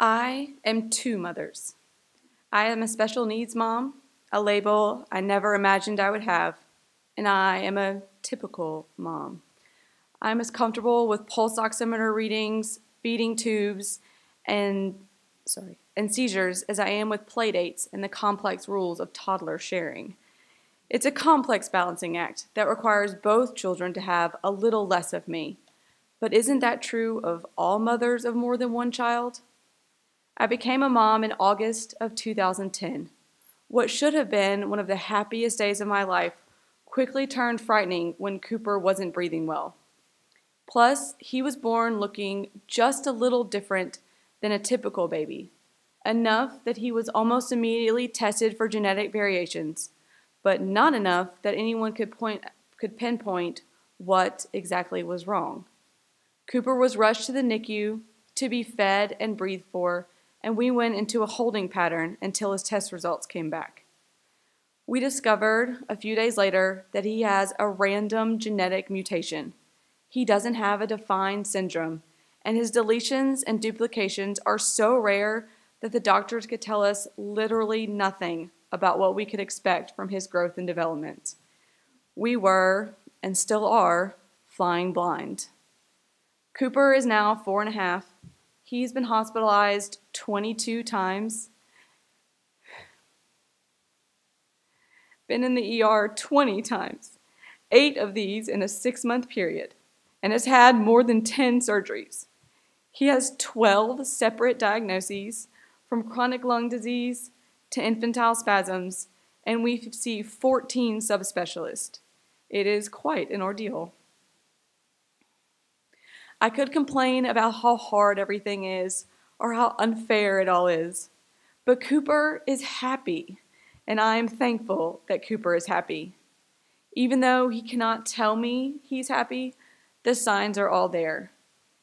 I am two mothers. I am a special needs mom, a label I never imagined I would have, and I am a typical mom. I'm as comfortable with pulse oximeter readings, feeding tubes, and seizures as I am with play dates and the complex rules of toddler sharing. It's a complex balancing act that requires both children to have a little less of me. But isn't that true of all mothers of more than one child? I became a mom in August of 2010. What should have been one of the happiest days of my life quickly turned frightening when Cooper wasn't breathing well. Plus, he was born looking just a little different than a typical baby, enough that he was almost immediately tested for genetic variations, but not enough that anyone could pinpoint what exactly was wrong. Cooper was rushed to the NICU to be fed and breathed for, and we went into a holding pattern until his test results came back. We discovered a few days later that he has a random genetic mutation. He doesn't have a defined syndrome, and his deletions and duplications are so rare that the doctors could tell us literally nothing about what we could expect from his growth and development. We were, and still are, flying blind. Cooper is now 4.5. He's been hospitalized 22 times, been in the ER 20 times, 8 of these in a 6-month period, and has had more than 10 surgeries. He has 12 separate diagnoses, from chronic lung disease to infantile spasms, and we see 14 subspecialists. It is quite an ordeal. I could complain about how hard everything is or how unfair it all is, but Cooper is happy, and I am thankful that Cooper is happy. Even though he cannot tell me he's happy, the signs are all there.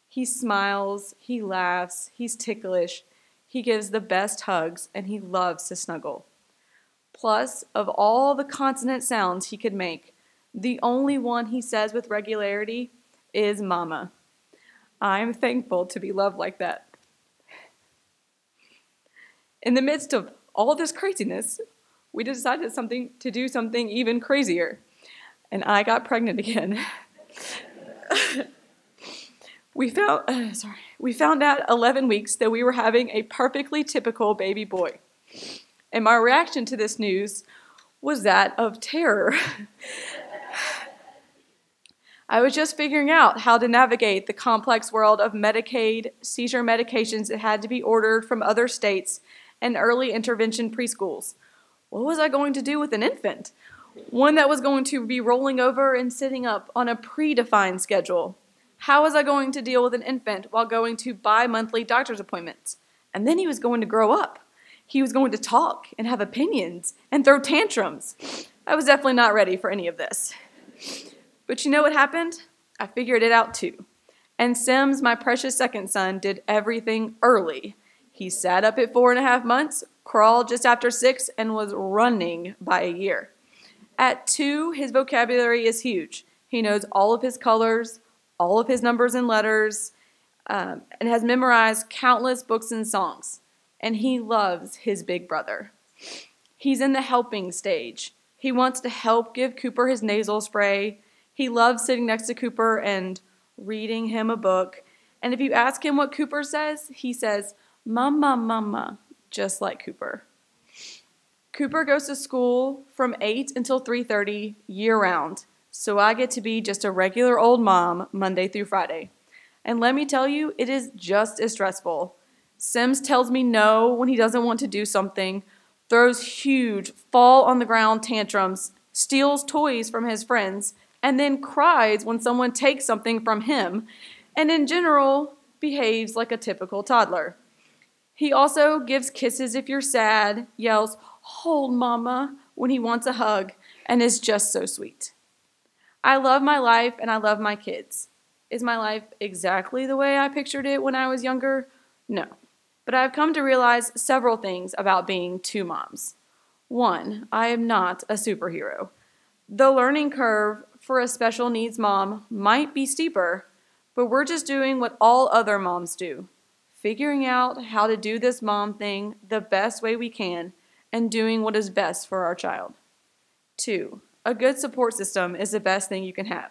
He smiles, he laughs, he's ticklish, he gives the best hugs, and he loves to snuggle. Plus, of all the consonant sounds he could make, the only one he says with regularity is mama. I'm thankful to be loved like that. In the midst of all this craziness, we decided to do something even crazier, and I got pregnant again. We found out at 11 weeks that we were having a perfectly typical baby boy, and my reaction to this news was that of terror. I was just figuring out how to navigate the complex world of Medicaid, seizure medications that had to be ordered from other states, and early intervention preschools. What was I going to do with an infant? One that was going to be rolling over and sitting up on a predefined schedule. How was I going to deal with an infant while going to bi-monthly doctor's appointments? And then he was going to grow up. He was going to talk and have opinions and throw tantrums. I was definitely not ready for any of this. But you know what happened? I figured it out too. And Sims, my precious second son, did everything early. He sat up at 4.5 months, crawled just after 6, and was running by a year. At 2, his vocabulary is huge. He knows all of his colors, all of his numbers and letters, and has memorized countless books and songs. And he loves his big brother. He's in the helping stage. He wants to help give Cooper his nasal spray. He loves sitting next to Cooper and reading him a book. And if you ask him what Cooper says, he says, "Mama, mama," just like Cooper. Cooper goes to school from 8 until 3:30 year-round, so I get to be just a regular old mom Monday through Friday. And let me tell you, it is just as stressful. Sims tells me no when he doesn't want to do something, throws huge fall-on-the-ground tantrums, steals toys from his friends, and then cries when someone takes something from him, and in general, behaves like a typical toddler. He also gives kisses if you're sad, yells, "Hold mama," when he wants a hug, and is just so sweet. I love my life and I love my kids. Is my life exactly the way I pictured it when I was younger? No. But I've come to realize several things about being two moms. 1, I am not a superhero. The learning curve for a special needs mom might be steeper, but we're just doing what all other moms do. figuring out how to do this mom thing the best way we can, and doing what is best for our child. 2, a good support system is the best thing you can have.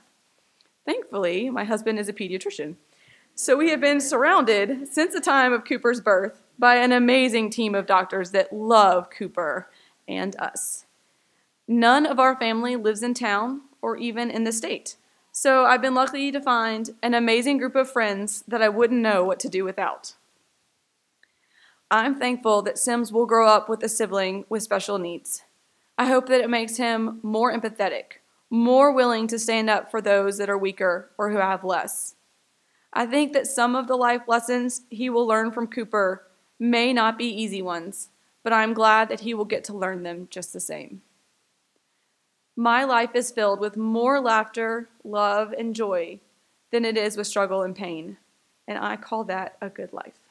Thankfully, my husband is a pediatrician, so we have been surrounded since the time of Cooper's birth by an amazing team of doctors that love Cooper and us. None of our family lives in town or even in the state, so I've been lucky to find an amazing group of friends that I wouldn't know what to do without. I'm thankful that Sims will grow up with a sibling with special needs. I hope that it makes him more empathetic, more willing to stand up for those that are weaker or who have less. I think that some of the life lessons he will learn from Cooper may not be easy ones, but I'm glad that he will get to learn them just the same. My life is filled with more laughter, love, and joy than it is with struggle and pain, and I call that a good life.